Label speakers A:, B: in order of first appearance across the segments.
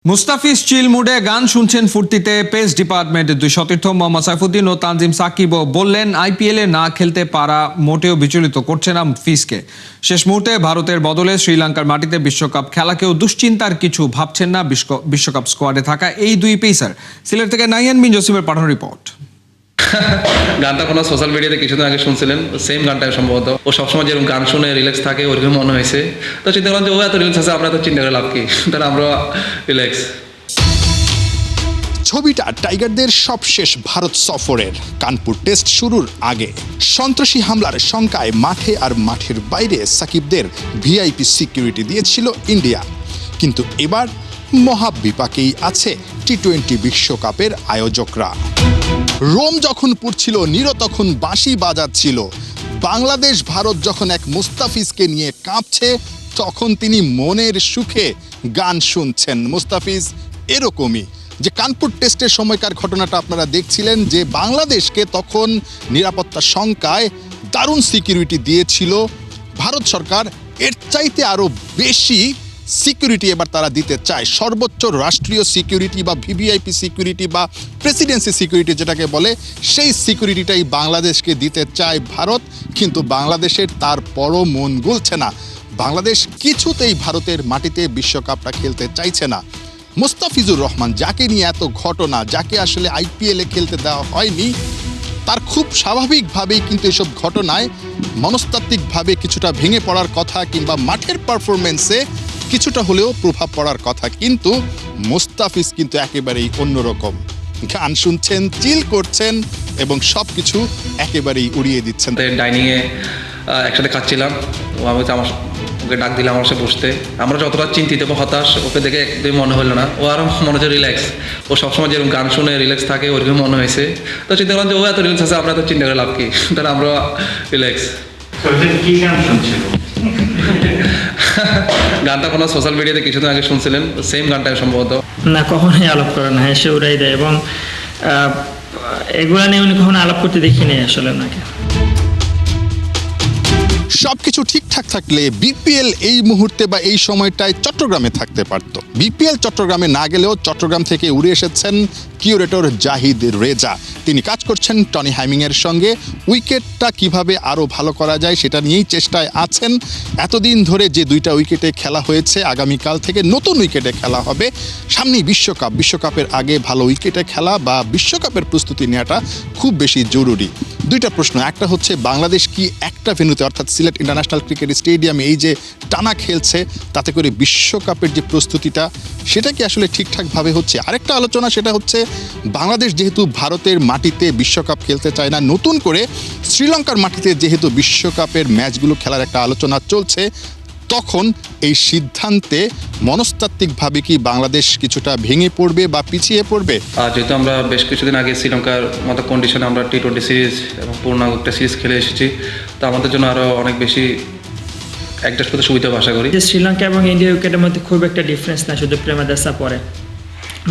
A: মুস্তাফিজ চিল মুডে গান শুনছেন ফুর্তিতে পেস ডিপার্টমেন্টের দুই সতীর্থ মোহাম্মদ সাইফুদ্দিন ও তানজিম সাকিবও বললেন আইপিএলে না খেলতে পারা মোটেও বিচলিত করছে না ফিজকে। শেষ মুহূর্তে ভারতের বদলে শ্রীলঙ্কার মাটিতে বিশ্বকাপ খেলাকেও দুশ্চিন্তার কিছু ভাবছেন না বিশ্বকাপ স্কোয়াডে থাকা এই দুই পেসার। সিলেট থেকে নাইয়ান বিন জসিমের পাঠানো রিপোর্ট।
B: গানটা কোনো সোশ্যাল মিডিয়াতে কিছুদিন আগে শুনছিলেন, সেম গানটা সম্ভবত। ও সবসময় যেরকম গান শুনে রিল্যাক্স থাকে ওরকম মনে হয়েছে, তো চিন্তা করলাম যে ও এত রিল্যাক্স আছে, আমরা তো চিন্তা করে লাভ কি, তাহলে আমরা রিল্যাক্স।
C: ছবিটা টাইগারদের সবশেষ ভারত সফরের কানপুর টেস্ট শুরুর আগে। সন্ত্রাসী হামলার শঙ্কায় মাঠে আর মাঠের বাইরে সাকিবদের ভিআইপি সিকিউরিটি দিয়েছিল ইন্ডিয়া, কিন্তু এবার মহাবিপাকেই আছে টি-20 বিশ্বকাপের আয়োজকরা। রোম যখন পুড়ছিল, নীরব তখন বাঁশি বাজাচ্ছিল। বাংলাদেশ ভারত যখন এক মুস্তাফিজকে নিয়ে কাঁপছে, তখন তিনি মনের সুখে গান শুনছেন। মুস্তাফিজ এরকমই, যে কানপুর টেস্টের সময়কার ঘটনাটা আপনারা দেখছিলেন, যে বাংলাদেশকে তখন নিরাপত্তা শঙ্কায় দারুণ সিকিউরিটি দিয়েছিল ভারত সরকার। এর চাইতে আরও বেশি সিকিউরিটি এবার তারা দিতে চায়। সর্বোচ্চ রাষ্ট্রীয় সিকিউরিটি বা ভিভিআইপি সিকিউরিটি বা প্রেসিডেন্সি সিকিউরিটি যেটাকে বলে, সেই সিকিউরিটিটাই বাংলাদেশকে দিতে চায় ভারত। কিন্তু বাংলাদেশের তারপরও মন গলছে না। বাংলাদেশ কিছুতেই ভারতের মাটিতে বিশ্বকাপটা খেলতে চাইছে না। মুস্তাফিজুর রহমান, যাকে নিয়ে এত ঘটনা, যাকে আসলে আইপিএলে খেলতে দেওয়া হয়নি, তার খুব স্বাভাবিকভাবেই কিন্তু এসব ঘটনায় মনস্তাত্ত্বিকভাবে কিছুটা ভেঙে পড়ার কথা, কিংবা মাঠের পারফরমেন্সে কিছুটা হলেও প্রভাব পড়ার কথা। কিন্তু মুস্তাফিজ কিন্তু একেবারেই অন্যরকম। গান শুনছেন, চিল করছেন এবং সব কিছু একেবারেই উড়িয়ে দিচ্ছেন।
B: ডাইনিংয়ে একসাথে খাচ্ছিলাম, ও আমি আমার ওকে ডাক দিলাম আমার সাথে বসতে। আমরা যতটা চিন্তিত বা হতাশ, ওকে দেখে একদমই মনে হলো না। ও আরও মনে হচ্ছে রিল্যাক্স। ও সবসময় যেরকম গান শুনে রিল্যাক্স থাকে ওরকম মনে হয়েছে, তো চিন্তা করলাম যে ও এত রিল্যাক্স আছে, আমরা তো চিন্তা করে লাভ কি, তাহলে আমরা রিল্যাক্স। গানটা কোনো সোশ্যাল মিডিয়াতে কিছুদিন আগে শুনছিলেন, সেম গানটা সম্ভবত।
D: না, কখনোই আলাপ করে না, হেসে উড়াই দেয়, এবং এগুলা নিয়ে উনি কখনো আলাপ করতে দেখিনি আসলে ওনাকে।
C: সবকিছু ঠিকঠাক থাকলে বিপিএল এই মুহূর্তে বা এই সময়টায় চট্টগ্রামে থাকতে পারত। বিপিএল চট্টগ্রামে না গেলেও চট্টগ্রাম থেকে উড়ে এসেছেন কিউরেটর জাহিদ রেজা। তিনি কাজ করছেন টনি হাইমিংয়ের সঙ্গে। উইকেটটা কিভাবে আরও ভালো করা যায় সেটা নিয়েই চেষ্টায় আছেন। এতদিন ধরে যে দুইটা উইকেটে খেলা হয়েছে, আগামীকাল থেকে নতুন উইকেটে খেলা হবে। সামনেই বিশ্বকাপ, বিশ্বকাপের আগে ভালো উইকেটে খেলা বা বিশ্বকাপের প্রস্তুতি নেওয়াটা খুব বেশি জরুরি। দুইটা প্রশ্ন, একটা হচ্ছে বাংলাদেশ কি একটা ভেন্যুতে অর্থাৎ সিলেট ইন্টারন্যাশনাল ক্রিকেট স্টেডিয়ামে এই যে টানা খেলছে, তাতে করে বিশ্বকাপের যে প্রস্তুতিটা সেটা কি আসলে ঠিকঠাকভাবে হচ্ছে? আরেকটা আলোচনা, সেটা হচ্ছে বাংলাদেশ যেহেতু ভারতের মাটিতে বিশ্বকাপ খেলতে চায় না, নতুন করে শ্রীলঙ্কার মাটিতে যেহেতু বিশ্বকাপের ম্যাচগুলো খেলার একটা আলোচনা চলছে, তখন এই সিদ্ধান্তে মনস্তাত্ত্বিকভাবে কি বাংলাদেশ কিছুটা ভেঙে পড়বে বা পিছিয়ে পড়বে?
B: যেহেতু আমরা বেশ কিছুদিন আগে শ্রীলঙ্কার মতো কন্ডিশনে আমরা টি-20 সিরিজ এবং পূর্ণাঙ্গ একটা সিরিজ খেলে এসেছি, তো আমাদের জন্য আরও অনেক বেশি অ্যাডজাস্ট করতে সুবিধা আশা করি।
D: যে শ্রীলঙ্কা এবং ইন্ডিয়া উইকেটের মধ্যে খুব একটা ডিফারেন্স না, শুধু প্রেমাদাসা পরে,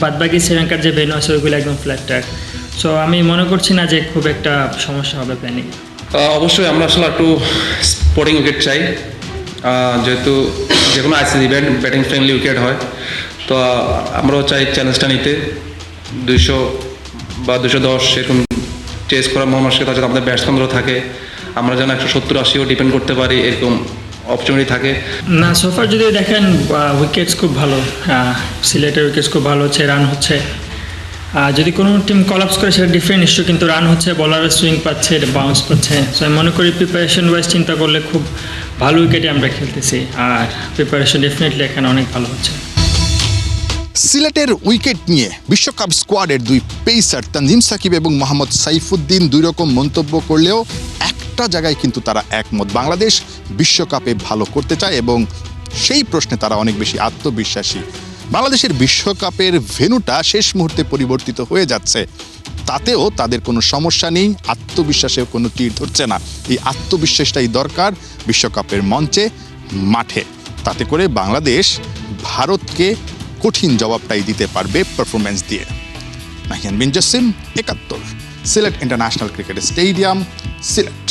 D: বাদবাকি শ্রীলঙ্কার যে ভেন্যু আছে ওইগুলো একদম ফ্ল্যাট ট্র্যাক। সো আমি মনে করছি না যে খুব একটা সমস্যা হবে প্ল্যানিং।
B: অবশ্যই আমরা আসলে একটু স্পোর্টিং উইকেট চাই, যেহেতু যে কোনো ICC event batting friendly wicket হয়, তো আমরাও চাই চ্যালেঞ্জটা নিতে। 200 বা 210 এরকম চেস করার মানসিকতা যাতে আমাদের ব্যাটসম্যানরাও থাকে, আমরা যেন 170-80ও ডিপেন্ড করতে পারি, এরকম অপরচুনিটি থাকে
D: না। সোফার যদি দেখেন উইকেটস খুব ভালো, সিলেটের উইকেটস খুব ভালো হচ্ছে, রান হচ্ছে। যদি কোনো টিম কলাপস করে সেটা ডিফারেন্ট ইস্যু, কিন্তু রান হচ্ছে, বলারের সুইং পাচ্ছে, বাউন্স পাচ্ছে। সো আমি মনে করি প্রিপারেশন ওয়াইজ চিন্তা করলে খুব ভালো উইকেটে আমরা খেলতেছি, আর প্রিপারেশন ডেফিনেটলি এখানে অনেক ভালো হচ্ছে।
C: সিলেটের উইকেট নিয়ে বিশ্বকাপ স্কোয়াডের দুই পেসার তানজিম সাকিব এবং মোহাম্মদ সাইফুদ্দিন দুই রকম মন্তব্য করলেও একটা জায়গায় কিন্তু তারা একমত, বাংলাদেশ বিশ্বকাপে ভালো করতে চায় এবং সেই প্রশ্নে তারা অনেক বেশি আত্মবিশ্বাসী। বাংলাদেশের বিশ্বকাপের ভেন্যুটা শেষ মুহূর্তে পরিবর্তিত হয়ে যাচ্ছে, তাতেও তাদের কোনো সমস্যা নেই, আত্মবিশ্বাসেও কোনো তীর ধরছে না। এই আত্মবিশ্বাসটাই দরকার বিশ্বকাপের মঞ্চে, মাঠে। তাতে করে বাংলাদেশ ভারতকে কঠিন জবাবটাই দিতে পারবে পারফরমেন্স দিয়ে। Nahiyan bin Jasim, 71, Sylhet international cricket stadium, Sylhet.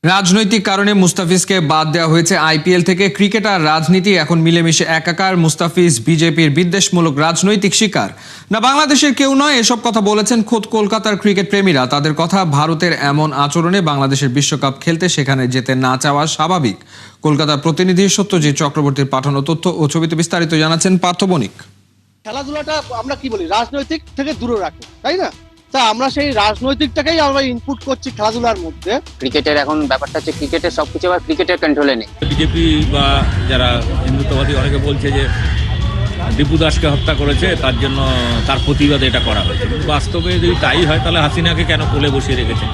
A: রাজনৈতিক কারণে মুস্তাফিজকে বাদ দেওয়া হয়েছে আইপিএল থেকে। ক্রিকেট আর রাজনীতি এখন মিলেমিশে একাকার। মুস্তাফিজ বিজেপির বিদ্বেষমূলক রাজনৈতিক শিকার না বাংলাদেশের কেউ নয়, এসব কথা বলেছেন খোদ কলকাতার ক্রিকেট প্রেমীরা। তাদের কথা, ভারতের এমন আচরণে বাংলাদেশের বিশ্বকাপ খেলতে সেখানে যেতে না চাওয়া স্বাভাবিক। কলকাতার প্রতিনিধি সত্যজিৎ চক্রবর্তীর পাঠানো তথ্য ও ছবিতে বিস্তারিত জানাচ্ছেন পার্থ বণিক।
E: খেলাধুলাটা আমরা কি বলি, রাজনৈতিক থেকে দূরে রাখি, তাই না? তা আমরা সেই রাজনৈতিকটাকেই আমরা ইনপুট করছি খেলাধুলার মধ্যে।
F: ক্রিকেটের এখন ব্যাপারটা হচ্ছে ক্রিকেটের সবকিছু আবার ক্রিকেটের কন্ট্রোলে নেই।
G: বিজেপি বা যারা হিন্দুত্ববাদী অনেকে বলছে যে দীপু দাসকে হত্যা করেছে, তার জন্য তার প্রতিবাদে এটা করা হয়েছে। কিন্তু বাস্তবে যদি তাই হয় তাহলে হাসিনাকে কেন কোলে বসিয়ে রেখেছে?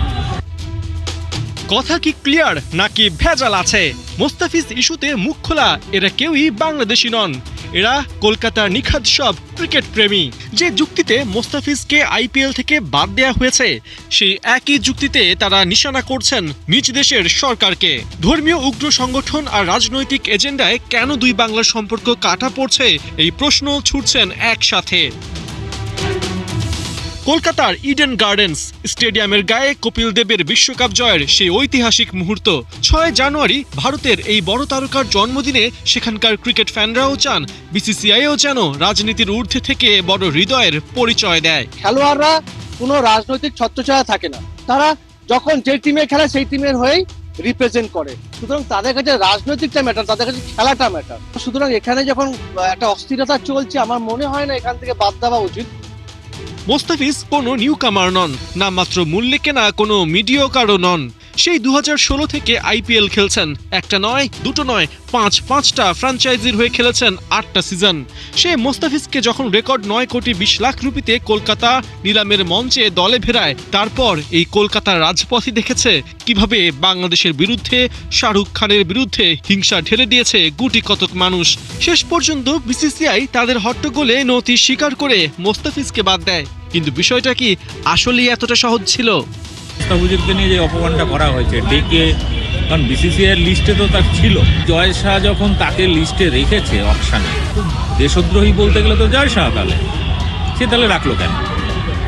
H: কথা কি ক্লিয়ার নাকি ভেজাল আছে? মোস্তাফিজ ইস্যুতে মুখ খোলা এরা কেউই বাংলাদেশি নন, এরা কলকাতার নিখাদ সব ক্রিকেট প্রেমী। যে যুক্তিতে মোস্তাফিজকে আইপিএল থেকে বাদ দেওয়া হয়েছে, সেই একই যুক্তিতে তারা নিশানা করছেন নিজ দেশের সরকারকে। ধর্মীয় উগ্র সংগঠন আর রাজনৈতিক এজেন্ডায় কেন দুই বাংলার সম্পর্ক কাটা পড়ছে, এই প্রশ্ন ছুটছেন একসাথে। কলকাতার ইডেন গার্ডেন্স স্টেডিয়ামের গায়ে কপিল দেবের বিশ্বকাপ জয়ের সেই ঐতিহাসিক মুহূর্ত। 6 জানুয়ারি ভারতের এই বড় তারকার জন্মদিনে সেখানকার ক্রিকেট ফ্যানরাও চান বিসিসিআইও যেন রাজনীতির ঊর্ধ্বে থেকে বড় হৃদয়ের পরিচয় দেয়।
E: খেলোয়াড়রা কোনো রাজনৈতিক ছত্রছায়া থাকে না, তারা যখন যে টিমে খেলে সেই টিমের হয়েই রিপ্রেজেন্ট করে। সুতরাং তাদের কাছে রাজনৈতিকটা ম্যাটার, তাদের কাছে খেলাটা ম্যাটার। সুতরাং এখানে যখন একটা অস্থিরতা চলছে, আমার মনে হয় না এখান থেকে বাদ দেওয়া উচিত।
H: মোস্তাফিজ কোনো নিউ কামার নন, না মাত্র মূল্যে কেনা কোনো মিডিওকারও নন। সেই 2016 থেকে আইপিএল খেলছেন, একটা নয়, দুটো নয়, পাঁচটা ফ্র্যাঞ্চাইজির হয়ে খেলেছেন 8টা সিজন। সে মোস্তাফিজকে যখন রেকর্ড 9 কোটি 20 লাখ রুপিতে কলকাতা নিলামের মঞ্চে দলে ভেড়ায়, তারপর এই কলকাতার রাজপথই দেখেছে কিভাবে বাংলাদেশের বিরুদ্ধে, শাহরুখ খানের বিরুদ্ধে হিংসা ঢেলে দিয়েছে গুটি কতক মানুষ। শেষ পর্যন্ত বিসিসিআই তাদের হট্টগোলে নতি স্বীকার করে মোস্তাফিজকে বাদ দেয়। কিন্তু বিষয়টা কি আসলেই এতটা সহজ ছিল?
G: মুস্তাফিজকে নিয়ে যে অপমানটা করা হয়েছে ডেকে, কারণ বিসিসিআইয়ের লিস্টে তো তার ছিল। জয় শাহ যখন তাকে লিস্টে রেখেছে অকশানে, দেশদ্রোহী বলতে গেলে তো জয় শাহ, তাহলে সে তাহলে রাখলো কেন?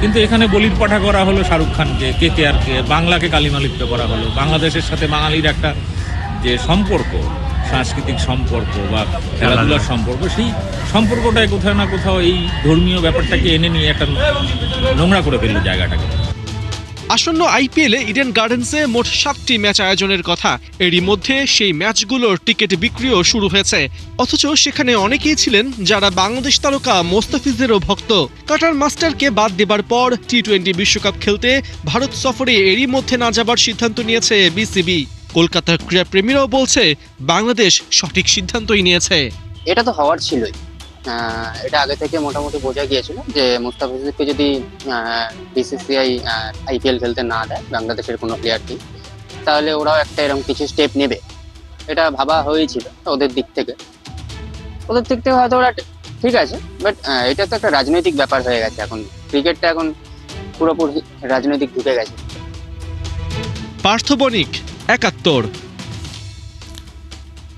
G: কিন্তু এখানে বলির পাঠা করা হলো শাহরুখ খানকে, কেকেআরকে, বাংলাকে কালিমালিপ্ত করা হলো। বাংলাদেশের সাথে বাঙালির একটা যে সম্পর্ক, সাংস্কৃতিক সম্পর্ক বা খেলাধুলার সম্পর্ক, সেই সম্পর্কটায় কোথাও না কোথাও এই ধর্মীয় ব্যাপারটাকে এনে নিয়ে একটা নোংরা করে ফেললো জায়গাটাকে।
H: আসন্ন আইপিএলে ইডেন গার্ডেন্সে মোট 7টি ম্যাচ আয়োজনের কথা। এরই মধ্যে সেই ম্যাচগুলোর টিকিট বিক্রিও শুরু হয়েছে। অথচ সেখানে অনেকেই ছিলেন যারা বাংলাদেশ তারকা মোস্তাফিজেরও ভক্ত। কাটার মাস্টারকে বাদ দেবার পর টি-20 বিশ্বকাপ খেলতে ভারত সফরে এরই মধ্যে না যাবার সিদ্ধান্ত নিয়েছে বিসিবি। কলকাতার ক্রীড়াপ্রেমীরাও বলছে বাংলাদেশ সঠিক সিদ্ধান্তই নিয়েছে।
F: এটা তো হওয়ার ছিলই, এটা আগে থেকে মোটামুটি বোঝা গিয়েছিল যে মুস্তাফিজকে যদি বিসিসিআই আইপিএল খেলতে না দেয় বাংলাদেশের কোনো প্লেয়ারকে, তাহলে ওরাও একটা এরকম কিছু স্টেপ নেবে, এটা ভাবা হয়েছিল ওদের দিক থেকে। হয়তো ওরা ঠিক আছে, বাট এটা তো একটা রাজনৈতিক ব্যাপার হয়ে গেছে। এখন ক্রিকেটটা এখন পুরোপুরি রাজনৈতিক ঢুকে গেছে।
H: পার্থ বণিক, 71।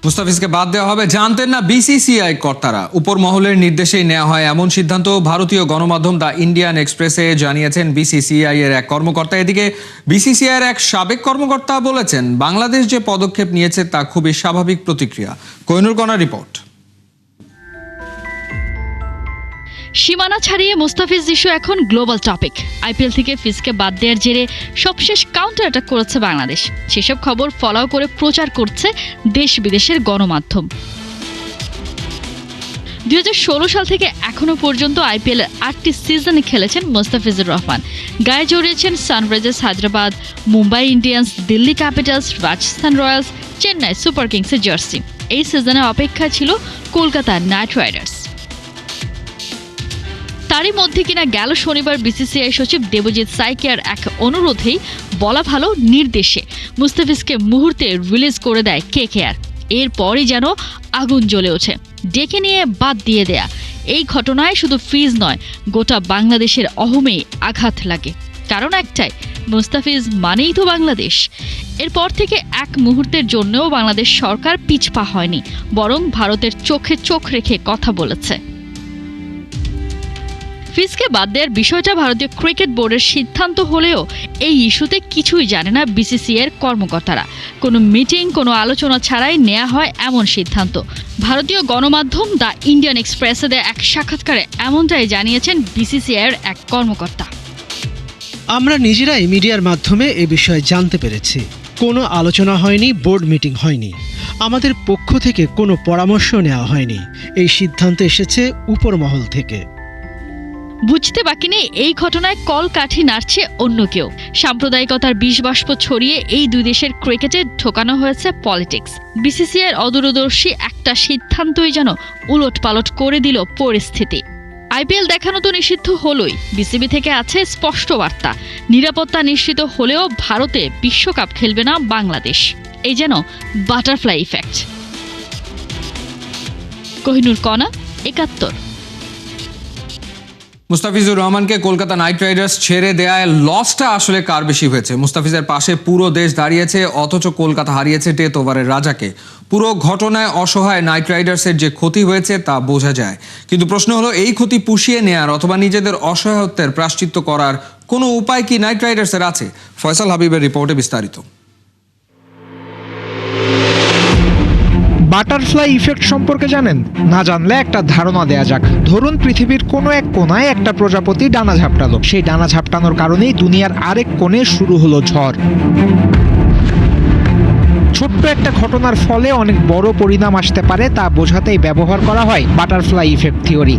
A: মুস্তাফিজকে বাদ দেওয়া হবে জানতেন না বিসিসিআই কর্তারা। উপর মহলের নির্দেশেই নেওয়া হয় এমন সিদ্ধান্ত ভারতীয় গণমাধ্যম দ্য ইন্ডিয়ান এক্সপ্রেসে জানিয়েছেন বিসিসিআই এর এক কর্মকর্তা। এদিকে বিসিসিআই এর এক সাবেক কর্মকর্তা বলেছেন, বাংলাদেশ যে পদক্ষেপ নিয়েছে তা খুবই স্বাভাবিক প্রতিক্রিয়া। কোহিনুর কণার রিপোর্ট।
I: সীমানা ছাড়িয়ে মুস্তাফিজ ইস্যু এখন গ্লোবাল টপিক। আইপিএল থেকে ফিজকে বাদ দেওয়ার জেরে সবশেষ কাউন্টার অ্যাটাক করেছে বাংলাদেশ। সেসব খবর ফলো করে প্রচার করছে দেশ বিদেশের গণমাধ্যম। 2016 সাল থেকে এখনো পর্যন্ত আইপিএল 8টি সিজনে খেলেছেন মোস্তাফিজুর রহমান। গায়ে জড়িয়েছেন Sunrisers Hyderabad, Mumbai Indians, Delhi Capitals, Rajasthan Royals, Chennai Super কিংসের জার্সি। এই সিজনে অপেক্ষায় ছিল কলকাতা নাইট রাইডার্স। তারই মধ্যে কিনা গেল শনিবার বিসিসিআই সচিব দেবজিৎ সাইকিয়ার এক অনুরোধেই, বলা ভালো নির্দেশে, মুস্তাফিজকে মুহূর্তে রিলিজ করে দেয় কেকেআর। এরপরই যেন আগুন জ্বলে ওঠে, ডেকে নিয়ে বাদ দিয়ে দেয়া। এই ঘটনায় শুধু ফিজ নয়, গোটা বাংলাদেশের অহমে আঘাত লাগে। কারণ একটাই, মুস্তাফিজ মানেই তো বাংলাদেশ। এরপর থেকে এক মুহূর্তের জন্যও বাংলাদেশ সরকার পিছপা হয়নি, বরং ভারতের চোখে চোখ রেখে কথা বলেছে। ফিসকে বাদ দেওয়ার বিষয়টা ভারতীয় ক্রিকেট বোর্ডের সিদ্ধান্ত হলেও এই ইস্যুতে কিছুই জানে না বিসিসিআই এর কর্মকর্তারা। কোনো মিটিং, কোনো আলোচনা ছাড়াই নেওয়া হয় এমন সিদ্ধান্ত। ভারতীয় গণমাধ্যম দ্য ইন্ডিয়ান এক্সপ্রেসে দেয়া এক সাক্ষাৎকারে এমনটাই জানিয়েছেন বিসিসিআই এর এক কর্মকর্তা।
J: আমরা নিজেরাই মিডিয়ার মাধ্যমে এ বিষয়ে জানতে পেরেছি। কোনো আলোচনা হয়নি, বোর্ড মিটিং হয়নি, আমাদের পক্ষ থেকে কোনো পরামর্শ নেওয়া হয়নি। এই সিদ্ধান্ত এসেছে উপর মহল থেকে।
I: বুঝতে বাকি নেই এই ঘটনায় কলকাঠি নাড়ছে অন্য কেউ। সাম্প্রদায়িকতার বিষবাষ্প ছড়িয়ে এই দুই দেশের ক্রিকেটে ঢোকানো হয়েছে পলিটিক্স। বিসিসিআই এর অদূরদর্শী একটা সিদ্ধান্তই যেন উলটপালট করে দিল পরিস্থিতি। আইপিএল দেখানো তো নিষিদ্ধ হলোই, বিসিবি থেকে আছে স্পষ্ট বার্তা, নিরাপত্তা নিশ্চিত হলেও ভারতে বিশ্বকাপ খেলবে না বাংলাদেশ। এই যেন বাটারফ্লাই ইফেক্ট। কোহিনুর কণা, ৭১।
A: মুস্তাফিজুর রহমানকে কলকাতা নাইট রাইডার্স ছেড়ে দেয়ায় লসটা আসলে কার বেশি হয়েছে? মুস্তাফিজের পাশে পুরো দেশ দাঁড়িয়েছে, অথচ কলকাতা হারিয়েছে ডেথ ওভারের রাজাকে। পুরো ঘটনায় অসহায় নাইট রাইডার্সের যে ক্ষতি হয়েছে তা বোঝা যায়, কিন্তু প্রশ্ন হলো এই ক্ষতি পুষিয়ে নেয়ার অথবা নিজেদের অসহায়ত্বের প্রায়শ্চিত্ত করার কোনো উপায় কি নাইট রাইডার্সের আছে? ফয়সাল হাবিবের রিপোর্টে বিস্তারিত।
K: বাটারফ্লাই ইফেক্ট সম্পর্কে জানেন? না জানলে একটা ধারণা দেয়া যাক। ধরুন পৃথিবীর কোনো এক কোণায় একটা প্রজাপতি ডানা ঝাপটালো। সেই ডানা ঝাপটানোর কারণেই দুনিয়ার আরেক কোণে শুরু হলো ঝড়। ছোট্ট একটা ঘটনার ফলে অনেক বড় পরিণাম আসতে পারে, তা বোঝাতেই ব্যবহার করা হয় বাটারফ্লাই ইফেক্ট থিওরি।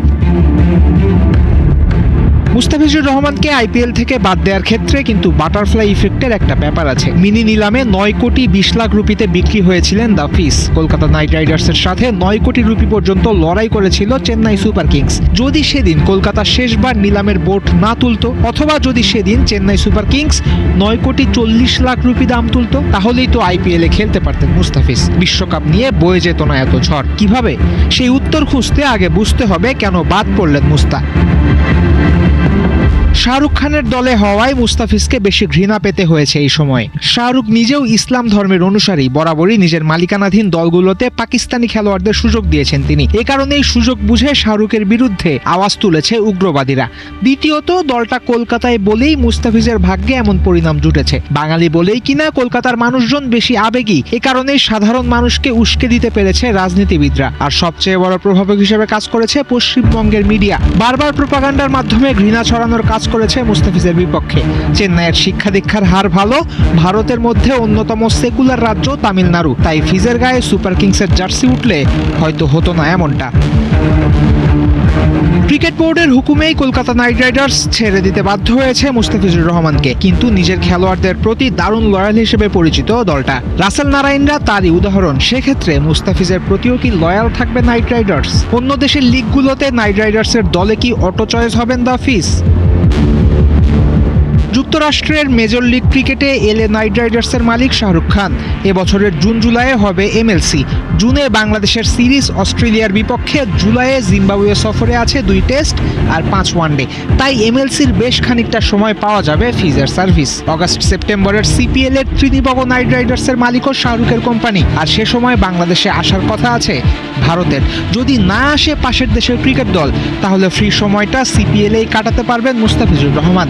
K: মুস্তাফিজুর রহমানকে আইপিএল থেকে বাদ দেওয়ার ক্ষেত্রে কিন্তু বাটারফ্লাই ইফেক্টের একটা ব্যাপার আছে। মিনি নিলামে 9 কোটি 20 লাখ রুপিতে বিক্রি হয়েছিলেন দ্য ফিস। কলকাতা নাইট রাইডার্সের সাথে 9 কোটি রুপি পর্যন্ত লড়াই করেছিল চেন্নাই সুপার কিংস। যদি সেদিন কলকাতা শেষবার নিলামের বোট না তুলতো, অথবা যদি সেদিন চেন্নাই সুপার কিংস 9 কোটি 40 লাখ রুপি দাম তুলতো, তাহলেই তো আইপিএল এ খেলতে পারতেন মুস্তাফিজ। বিশ্বকাপ নিয়ে বয়ে যেত না এত ঝড়। কিভাবে? সেই উত্তর খুঁজতে আগে বুঝতে হবে কেন বাদ পড়লেন মুস্তা। শাহরুখ খানের দলে হওয়ায় মুস্তাফিজকে বেশি ঘৃণা পেতে হয়েছে এই সময়। শাহরুখ নিজেও ইসলাম ধর্মের অনুসারী, বরাবরই নিজের মালিকানাধীন দলগুলোতে পাকিস্তানি খেলোয়াড়দের সুযোগ দিয়েছেন তিনি। এ কারণেই সুযোগ বুঝে শাহরুখের বিরুদ্ধে আওয়াজ তুলেছে উগ্রবাদীরা। দ্বিতীয়ত, দলটা কলকাতায় বলেই মুস্তাফিজের ভাগ্যে এমন পরিণাম জুটেছে। বাঙালি বলেই কিনা কলকাতার মানুষজন বেশি আবেগী, এ কারণেই সাধারণ মানুষকে উস্কে দিতে পেরেছে রাজনীতিবিদরা। আর সবচেয়ে বড় প্রভাবক হিসেবে কাজ করেছে পশ্চিমবঙ্গের মিডিয়া। বারবার প্রোপাগান্ডার মাধ্যমে ঘৃণা ছড়ানোর কাজ করেছে মুস্তাফিজের বিপক্ষে। চেন্নাইয়ের শিক্ষা দীক্ষার হার ভালো, ভারতের মধ্যে অন্যতম সেকুলার রাজ্য তামিলনাড়ু, তাই ফিজের গায়ে সুপার কিংসের জার্সি উঠলে হয়তো হতো না এমনটা। ক্রিকেট বোর্ডের হুকুমেই কলকাতা নাইট রাইডার্স ছেড়ে দিতে বাধ্য হয়েছে মুস্তাফিজুর রহমানকে, কিন্তু নিজের খেলোয়াড়দের প্রতি দারুণ লয়াল হিসেবে পরিচিত দলটা। রাসেল নারায়ণরা তারই উদাহরণ। সেক্ষেত্রে মুস্তাফিজের প্রতিও কি লয়াল থাকবে নাইট রাইডার্স? অন্য দেশের লিগগুলোতে নাইট রাইডার্সের দলে কি অটো চয়েস হবেন দ্য ফিস? যুক্তরাষ্ট্রের মেজর লিগ ক্রিকেটে এলএ নাইট রাইডার্সের মালিক শাহরুখ খান। এবছরের জুন জুলাইয়ে হবে এমএলসি। জুনে বাংলাদেশের সিরিজ অস্ট্রেলিয়ার বিপক্ষে, জুলাইয়ে জিম্বাবুয়ে সফরে আছে 2 টেস্ট আর 5 ওয়ানডে। তাই এমএলসির বেশ খানিকটা সময় পাওয়া যাবে ফিজের সার্ভিস। অগাস্ট সেপ্টেম্বরের সিপিএল এর ত্রিনিবাগ নাইট রাইডার্সের মালিকও শাহরুখের কোম্পানি। আর সে সময় বাংলাদেশে আসার কথা আছে ভারতের। যদি না আসে পাশের দেশের ক্রিকেট দল, তাহলে ফ্রি সময়টা সিপিএলেই কাটাতে পারবেন মুস্তাফিজুর রহমান।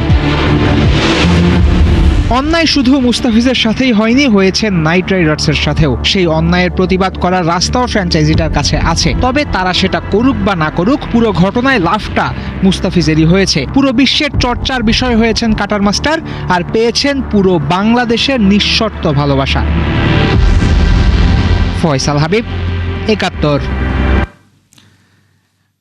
K: অন্যায় শুধু মুস্তাফিজের সাথেই হয়নি, হয়েছে নাইট রাইডার্সের সাথেও। সেই অন্যায়ের প্রতিবাদ করার রাস্তাও ফ্র্যাঞ্চাইজিটার কাছে আছে। তবে তারা সেটা করুক বা না করুক, পুরো ঘটনায় লাভটা মুস্তাফিজেরই হয়েছে। পুরো বিশ্বের চর্চার বিষয় হয়েছেন কাটার মাস্টার, আর পেয়েছেন পুরো বাংলাদেশের নিঃশর্ত ভালোবাসা। ফয়সাল হাবিব, ৭১।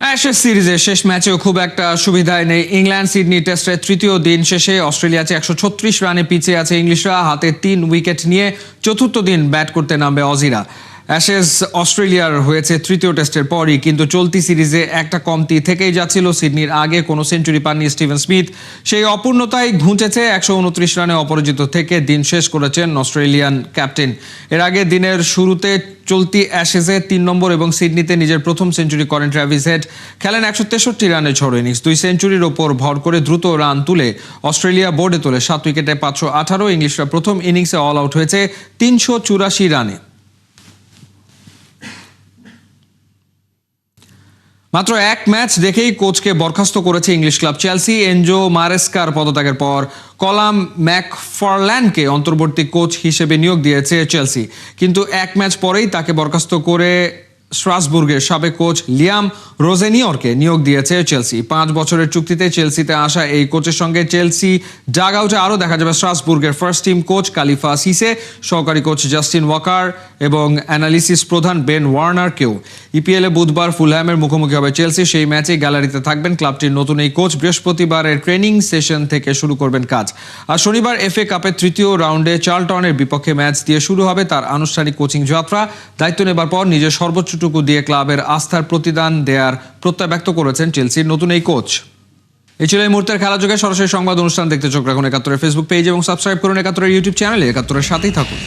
A: অ্যাশেজ সিরিজের শেষ ম্যাচেও খুব একটা সুবিধায় নেই ইংল্যান্ড। সিডনি টেস্টের তৃতীয় দিন শেষে অস্ট্রেলিয়া 136 রানে পিছিয়ে আছে ইংলিশরা। হাতে 3 উইকেট নিয়ে চতুর্থ দিন ব্যাট করতে নামবে অজিরা। অ্যাশেজ অস্ট্রেলিয়ার হয়েছে তৃতীয় টেস্টের পরই, কিন্তু চলতি সিরিজে একটা কমতি থেকেই যাচ্ছিল। সিডনির আগে কোনো সেঞ্চুরি পাননি স্টিভেন স্মিথ। সেই অপূর্ণতায় ঘুঁচেছে 129 রানে অপরাজিত থেকে দিন শেষ করেছেন অস্ট্রেলিয়ান ক্যাপ্টেন। এর আগে দিনের শুরুতে চলতি অ্যাশেজে 3 নম্বর এবং সিডনিতে নিজের প্রথম সেঞ্চুরি করেন ট্র্যাভিস হেড। খেলেন 163 রানের ঝড় ইনিংস। 2 সেঞ্চুরির ওপর ভর করে দ্রুত রান তুলে অস্ট্রেলিয়া বোর্ডে তোলে 7 উইকেটে 518। ইংলিশরা প্রথম ইনিংসে অল আউট হয়েছে 384 রানে। মাত্র এক ম্যাচ দেখেই কোচকে বরখাস্ত করেছে ইংলিশ ক্লাব চেলসি। এনজো মারেস্কার পদত্যাগের পর কলাম ম্যাকফারল্যান্ডকে অন্তর্বর্তী কোচ হিসেবে নিয়োগ দিয়েছে চেলসি, কিন্তু এক ম্যাচ পরেই তাকে বরখাস্ত করে স্ট্রাসবুর্গের সাবেক কোচ লিয়াম রোজেনিয়রকে নিয়োগ দিয়েছে চেলসি। 5 বছরের চুক্তিতে চেলসিতে আসা এই কোচের সঙ্গে চেলসি ডাগ আউটে আরও দেখা যাবে স্ট্রাসবুর্গের ফার্স্ট টিম কোচ কালিফা সিসে, সহকারী কোচ জাস্টিন ওয়াকার এবং অ্যানালিসিস প্রধান বেন ওয়ার্নারকেও। ইপিএলে বুধবার ফুলহ্যামের মুখোমুখি হবে চেলসি। সেই ম্যাচে গ্যালারিতে থাকবেন ক্লাবটির নতুন এই কোচ। বৃহস্পতিবারের ট্রেনিং সেশন থেকে শুরু করবেন কাজ। আর শনিবার এফএ কাপের তৃতীয় রাউন্ডে চার্লটনের বিপক্ষে ম্যাচ দিয়ে শুরু হবে তার আনুষ্ঠানিক কোচিং যাত্রা। দায়িত্ব নেবার পর নিজের সর্বোচ্চটুকু দিয়ে ক্লাবের আস্থার প্রতিদান দেয়ার প্রত্যয় ব্যক্ত করেছেন চেলসির নতুন এই কোচ। এই ছিল এই মুহূর্তের খেলা যোগে সরাসরি সংবাদ অনুষ্ঠান দেখতে চোখ রাখুন ৭১-এর ফেসবুক পেজ এবং সাবস্ক্রাইব করুন ৭১-এর ইউটিউব চ্যানেলে। ৭১-এর সাথেই থাকুন।